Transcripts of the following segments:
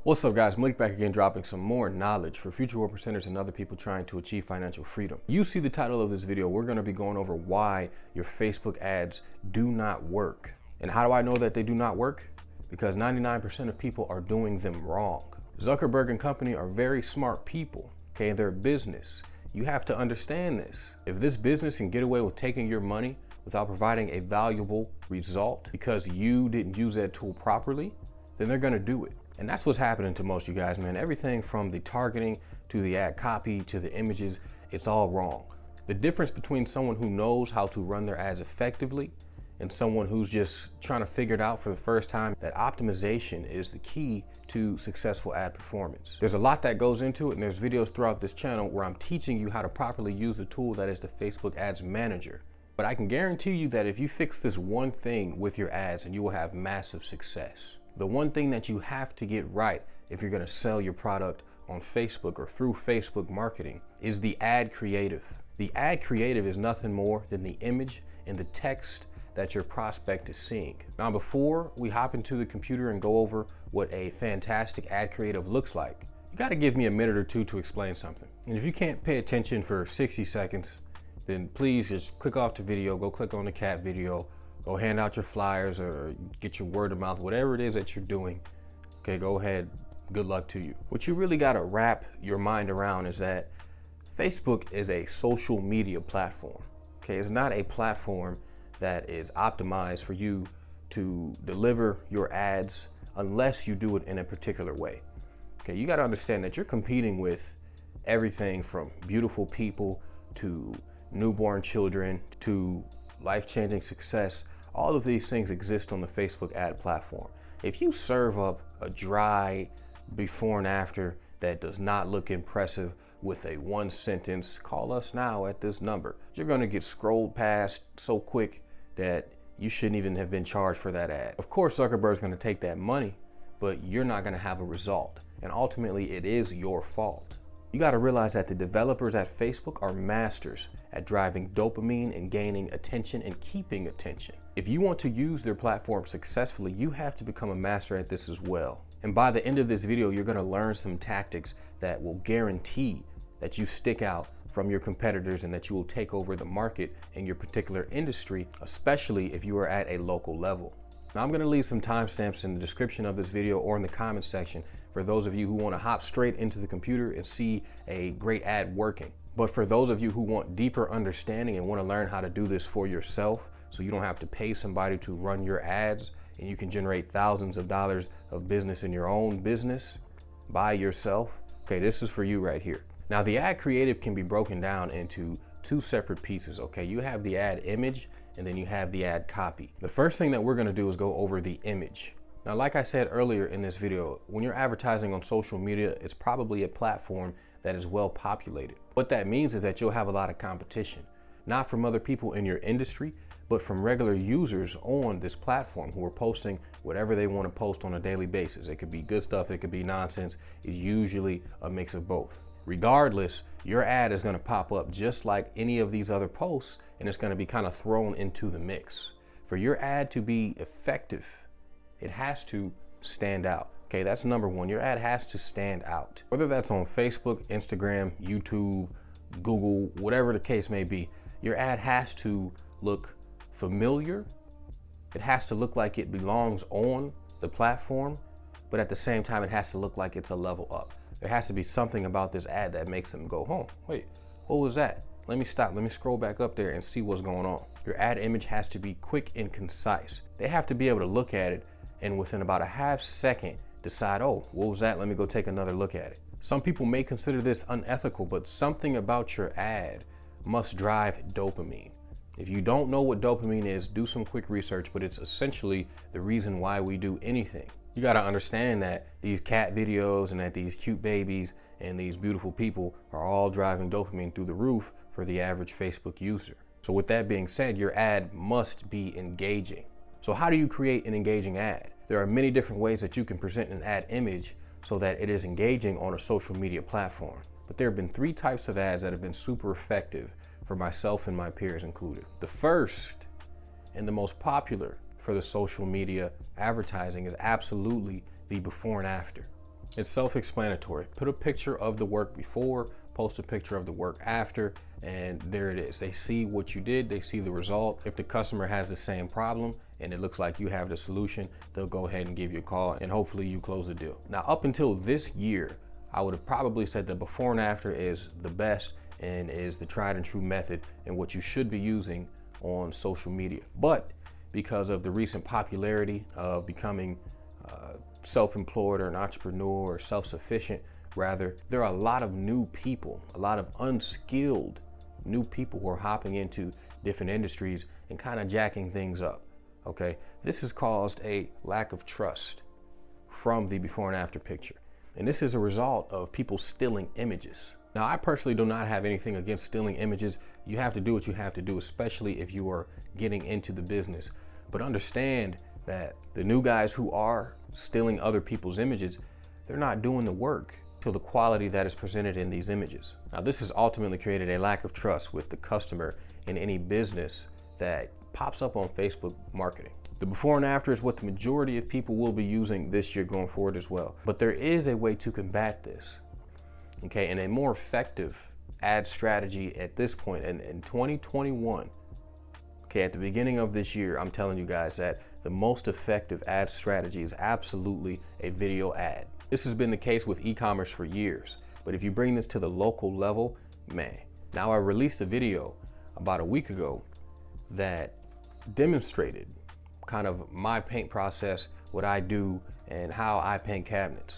What's up guys, Malik back again, dropping some more knowledge for future 1%ers and other people trying to achieve financial freedom. You see the title of this video, we're gonna be going over why your Facebook ads do not work. And how do I know that they do not work? Because 99% of people are doing them wrong. Zuckerberg and company are very smart people, okay? They're a business. You have to understand this. If this business can get away with taking your money without providing a valuable result because you didn't use that tool properly, then they're gonna do it. And that's what's happening to most of you guys, man. Everything from the targeting to the ad copy to the images, it's all wrong. The difference between someone who knows how to run their ads effectively and someone who's just trying to figure it out for the first time, that optimization is the key to successful ad performance. There's a lot that goes into it, and there's videos throughout this channel where I'm teaching you how to properly use the tool that is the Facebook Ads Manager. But I can guarantee you that if you fix this one thing with your ads, and you will have massive success. The one thing that you have to get right if you're gonna sell your product on Facebook or through Facebook marketing is the ad creative. The ad creative is nothing more than the image and the text that your prospect is seeing. Now, before we hop into the computer and go over what a fantastic ad creative looks like, you gotta give me a minute or two to explain something. And if you can't pay attention for 60 seconds, then please just click off the video, go click on the cat video, go hand out your flyers or get your word of mouth, whatever it is that you're doing. Okay, go ahead, good luck to you. What you really gotta wrap your mind around is that Facebook is a social media platform. Okay, it's not a platform that is optimized for you to deliver your ads unless you do it in a particular way. Okay, you gotta understand that you're competing with everything from beautiful people to newborn children to life-changing success. All of these things exist on the Facebook ad platform. If you serve up a dry before and after that does not look impressive with a one sentence, call us now at this number, you're gonna get scrolled past so quick that you shouldn't even have been charged for that ad. Of course, Zuckerberg's gonna take that money, but you're not gonna have a result. And ultimately, it is your fault. You gotta realize that the developers at Facebook are masters at driving dopamine and gaining attention and keeping attention. If you want to use their platform successfully, you have to become a master at this as well. And by the end of this video, you're gonna learn some tactics that will guarantee that you stick out from your competitors and that you will take over the market in your particular industry, especially if you are at a local level. Now, I'm gonna leave some timestamps in the description of this video or in the comments section for those of you who wanna hop straight into the computer and see a great ad working. But for those of you who want deeper understanding and wanna learn how to do this for yourself so you don't have to pay somebody to run your ads and you can generate thousands of dollars of business in your own business by yourself, okay, this is for you right here. Now, the ad creative can be broken down into two separate pieces, okay? You have the ad image and then you have the ad copy. The first thing that we're gonna do is go over the image. Now, like I said earlier in this video, when you're advertising on social media, it's probably a platform that is well populated. What that means is that you'll have a lot of competition, not from other people in your industry, but from regular users on this platform who are posting whatever they want to post on a daily basis. It could be good stuff, it could be nonsense. It's usually a mix of both. Regardless, your ad is gonna pop up just like any of these other posts, and it's gonna be kind of thrown into the mix. For your ad to be effective, it has to stand out. Okay, that's number one. Your ad has to stand out. Whether that's on Facebook, Instagram, YouTube, Google, whatever the case may be, your ad has to look familiar. It has to look like it belongs on the platform, but at the same time, it has to look like it's a level up. There has to be something about this ad that makes them go, oh, wait, what was that? Let me stop, let me scroll back up there and see what's going on. Your ad image has to be quick and concise. They have to be able to look at it and within about a half second decide, oh, what was that? Let me go take another look at it. Some people may consider this unethical, but something about your ad must drive dopamine. If you don't know what dopamine is, do some quick research, but it's essentially the reason why we do anything. You gotta understand that these cat videos and that these cute babies and these beautiful people are all driving dopamine through the roof for the average Facebook user. So with that being said, your ad must be engaging. So how do you create an engaging ad? There are many different ways that you can present an ad image so that it is engaging on a social media platform. But there have been three types of ads that have been super effective for myself and my peers included. The first and the most popular for the social media advertising is absolutely the before and after. It's self-explanatory. Put a picture of the work before, post a picture of the work after, and there it is. They see what you did, they see the result. If the customer has the same problem and it looks like you have the solution, they'll go ahead and give you a call and hopefully you close the deal. Now, up until this year, I would have probably said that before and after is the best and is the tried and true method and what you should be using on social media. But because of the recent popularity of becoming self-employed or an entrepreneur or self-sufficient, rather, there are a lot of new people, a lot of unskilled new people who are hopping into different industries and kind of jacking things up. Okay, this has caused a lack of trust from the before and after picture. And this is a result of people stealing images. Now, I personally do not have anything against stealing images. You have to do what you have to do, especially if you are getting into the business. But understand that the new guys who are stealing other people's images, they're not doing the work to the quality that is presented in these images. Now, this has ultimately created a lack of trust with the customer in any business that pops up on Facebook marketing. The before and after is what the majority of people will be using this year going forward as well. But there is a way to combat this, okay, and a more effective ad strategy at this point in 2021. Okay, at the beginning of this year, I'm telling you guys that the most effective ad strategy is absolutely a video ad. This has been the case with e-commerce for years, but if you bring this to the local level, man. Now, I released a video about a week ago that demonstrated kind of my paint process, what I do, and how I paint cabinets.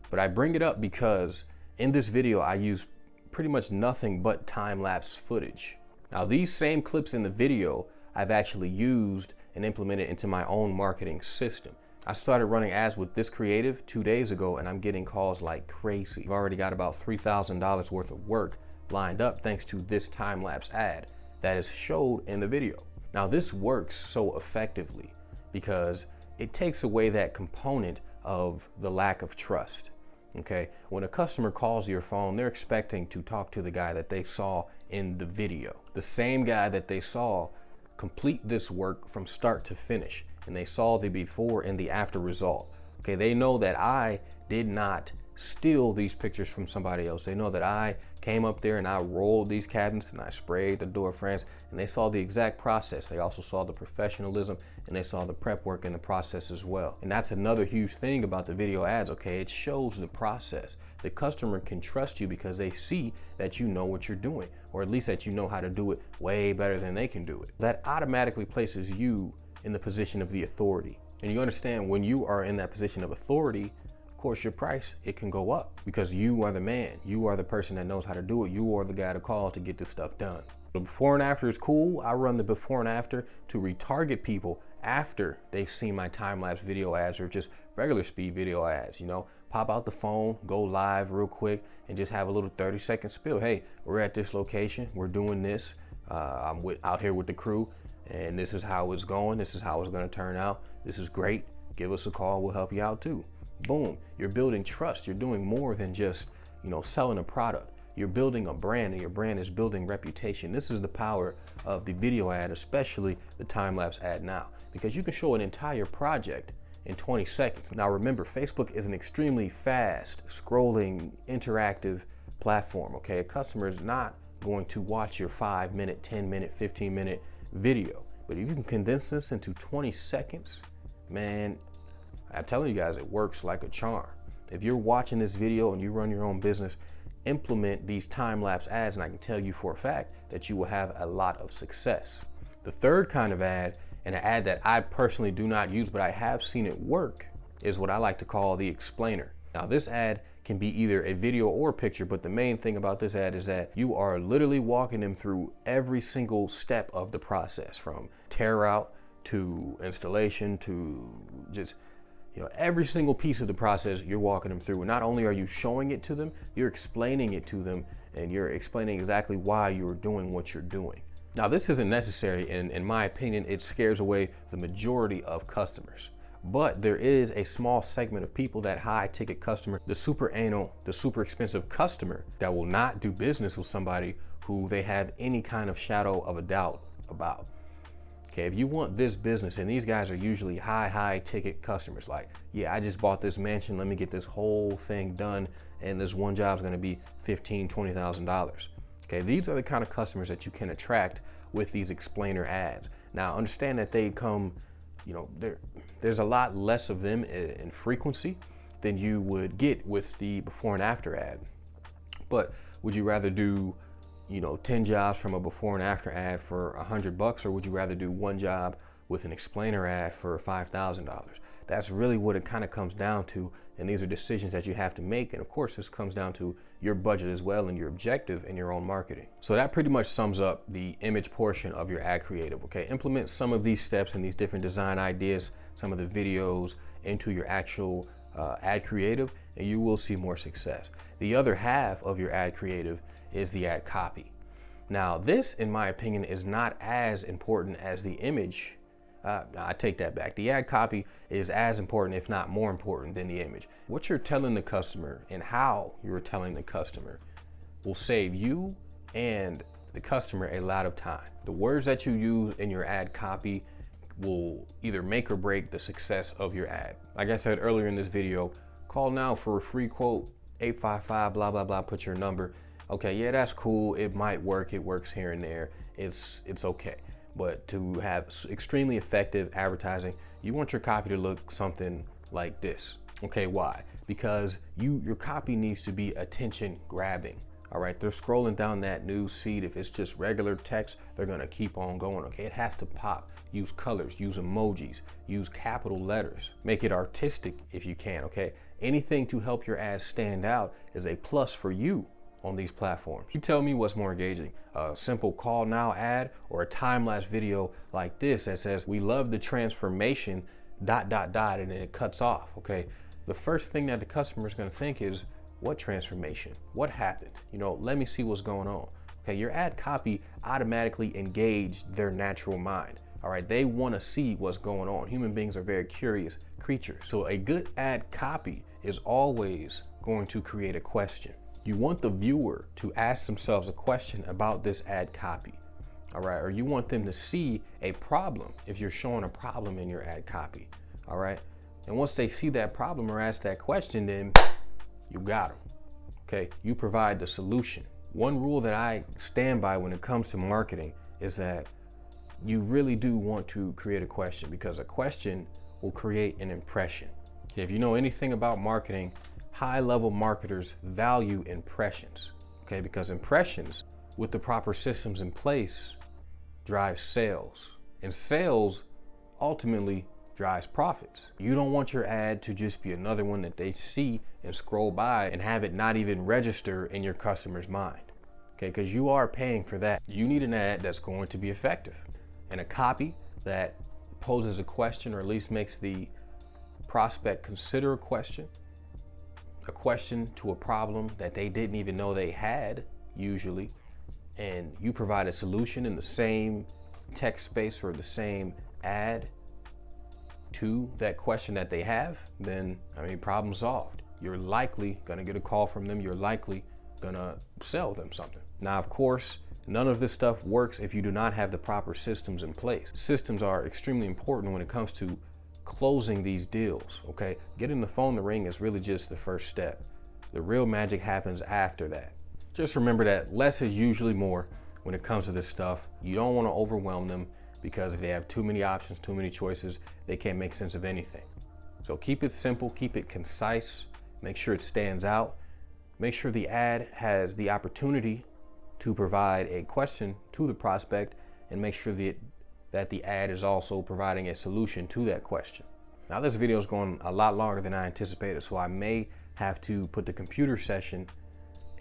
But I bring it up because in this video, I use pretty much nothing but time-lapse footage. Now, these same clips in the video, I've actually used and implemented into my own marketing system. I started running ads with this creative 2 days ago, and I'm getting calls like crazy. I've already got about $3,000 worth of work lined up thanks to this time-lapse ad that is showed in the video. Now, this works so effectively because it takes away that component of the lack of trust. Okay, when a customer calls your phone, they're expecting to talk to the guy that they saw in the video, the same guy that they saw complete this work from start to finish, and they saw the before and the after result. Okay, they know that I did not steal these pictures from somebody else. They know that I came up there and I rolled these cabinets and I sprayed the door frames, and they saw the exact process. They also saw the professionalism and they saw the prep work in the process as well. And that's another huge thing about the video ads, okay? It shows the process. The customer can trust you because they see that you know what you're doing, or at least that you know how to do it way better than they can do it. That automatically places you in the position of the authority. And you understand, when you are in that position of authority, of course, your price, it can go up because you are the man. You are the person that knows how to do it. You are the guy to call to get this stuff done. The before and after is cool. I run the before and after to retarget people after they've seen my time-lapse video ads or just regular speed video ads. You know, pop out the phone, go live real quick, and just have a little 30-second spiel. Hey, we're at this location. We're doing this. I'm out here with the crew, and this is how it's going. This is how it's going to turn out. This is great. Give us a call. We'll help you out too. Boom, you're building trust. You're doing more than just, selling a product. You're building a brand, and your brand is building reputation. This is the power of the video ad, especially the time-lapse ad now, because you can show an entire project in 20 seconds. Now remember, Facebook is an extremely fast scrolling interactive platform, okay? A customer is not going to watch your 5-minute, 10-minute, 15-minute video. But if you can condense this into 20 seconds, man, I'm telling you guys, it works like a charm. If you're watching this video and you run your own business, implement these time-lapse ads, and I can tell you for a fact that you will have a lot of success. The third kind of ad, and an ad that I personally do not use, but I have seen it work, is what I like to call the explainer. Now, this ad can be either a video or a picture, but the main thing about this ad is that you are literally walking them through every single step of the process, from tear out to installation to just every single piece of the process. You're walking them through. And not only are you showing it to them, you're explaining it to them, and you're explaining exactly why you're doing what you're doing. Now, this isn't necessary, and in my opinion, it scares away the majority of customers. But there is a small segment of people, that high ticket customer, the super anal, the super expensive customer, that will not do business with somebody who they have any kind of shadow of a doubt about. Okay, Okay, if you want this business, and these guys are usually high ticket customers, like, yeah, I just bought this mansion, let me get this whole thing done, and this one job is going to be $15,000, $20,000. Okay, these are the kind of customers that you can attract with these explainer ads. Now, understand that they come, you know, there's a lot less of them in frequency than you would get with the before and after ad. But would you rather do, you know, 10 jobs from a before and after ad for $100, or would you rather do one job with an explainer ad for $5,000? That's really what it kind of comes down to, and these are decisions that you have to make. And of course, this comes down to your budget as well and your objective in your own marketing. So that pretty much sums up the image portion of your ad creative. Okay, implement some of these steps and these different design ideas, some of the videos into your actual ad creative, and you will see more success. The other half of your ad creative is the ad copy. Now, this, in my opinion, is not as important as the image. I take that back. The ad copy is as important, if not more important, than the image. What you're telling the customer and how you're telling the customer will save you and the customer a lot of time. The words that you use in your ad copy will either make or break the success of your ad. Like I said earlier in this video, call now for a free quote, 855 blah blah blah, put your number. Okay, yeah, that's cool, it might work, it works here and there, it's okay. But to have extremely effective advertising, you want your copy to look something like this. Okay, why? Because your copy needs to be attention grabbing. All right, they're scrolling down that news feed. If it's just regular text, they're gonna keep on going. Okay, it has to pop. Use colors, use emojis, use capital letters. Make it artistic if you can, okay? Anything to help your ad stand out is a plus for you on these platforms. You tell me what's more engaging, a simple call now ad or a time-lapse video like this that says, we love the transformation, ... and then it cuts off, okay? The first thing that the customer is gonna think is, what transformation? What happened? You know, let me see what's going on. Okay, your ad copy automatically engaged their natural mind. All right, they wanna see what's going on. Human beings are very curious creatures. So a good ad copy is always going to create a question. You want the viewer to ask themselves a question about this ad copy, all right? Or you want them to see a problem if you're showing a problem in your ad copy, all right? And once they see that problem or ask that question, then you got them, okay? You provide the solution. One rule that I stand by when it comes to marketing is that you really do want to create a question, because a question will create an impression. If you know anything about marketing, high-level marketers value impressions, okay? Because impressions, with the proper systems in place, drive sales. And sales ultimately drives profits. You don't want your ad to just be another one that they see and scroll by and have it not even register in your customer's mind, okay? Because you are paying for that. You need an ad that's going to be effective, and a copy that poses a question, or at least makes the prospect consider a question to a problem that they didn't even know they had, usually, and you provide a solution in the same text space or the same ad to that question that they have, then, I mean, problem solved. You're likely gonna get a call from them. You're likely gonna sell them something. Now, of course, none of this stuff works if you do not have the proper systems in place. Systems are extremely important when it comes to closing these deals, okay? Getting the phone to ring is really just the first step. The real magic happens after that. Just remember that less is usually more when it comes to this stuff. You don't want to overwhelm them, because if they have too many options, too many choices, they can't make sense of anything. So keep it simple, keep it concise, make sure it stands out, make sure the ad has the opportunity to provide a question to the prospect, and make sure that the ad is also providing a solution to that question. Now, this video is going a lot longer than I anticipated, so I may have to put the computer session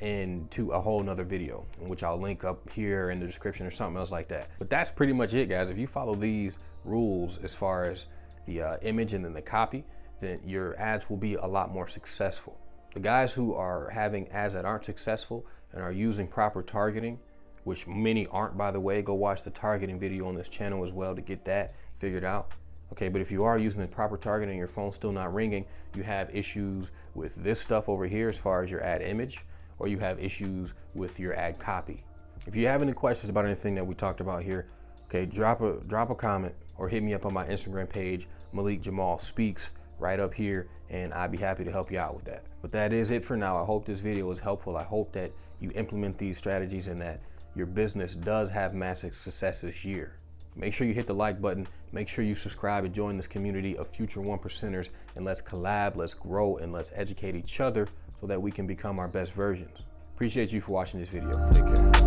into a whole nother video, which I'll link up here in the description or something else like that. But that's pretty much it, guys. If you follow these rules as far as the image and then the copy, then your ads will be a lot more successful. The guys who are having ads that aren't successful and are using proper targeting, which many aren't, by the way, go watch the targeting video on this channel as well to get that figured out. Okay, but if you are using the proper targeting and your phone's still not ringing, you have issues with this stuff over here as far as your ad image, or you have issues with your ad copy. If you have any questions about anything that we talked about here, Okay, drop a comment or hit me up on my Instagram page, Malik Jamal Speaks, right up here, and I'd be happy to help you out with that. But that is it for now. I hope this video was helpful. I hope that you implement these strategies and that your business does have massive success this year. Make sure you hit the like button. Make sure you subscribe and join this community of future 1%ers, and let's collab, let's grow, and let's educate each other so that we can become our best versions. Appreciate you for watching this video. Take care.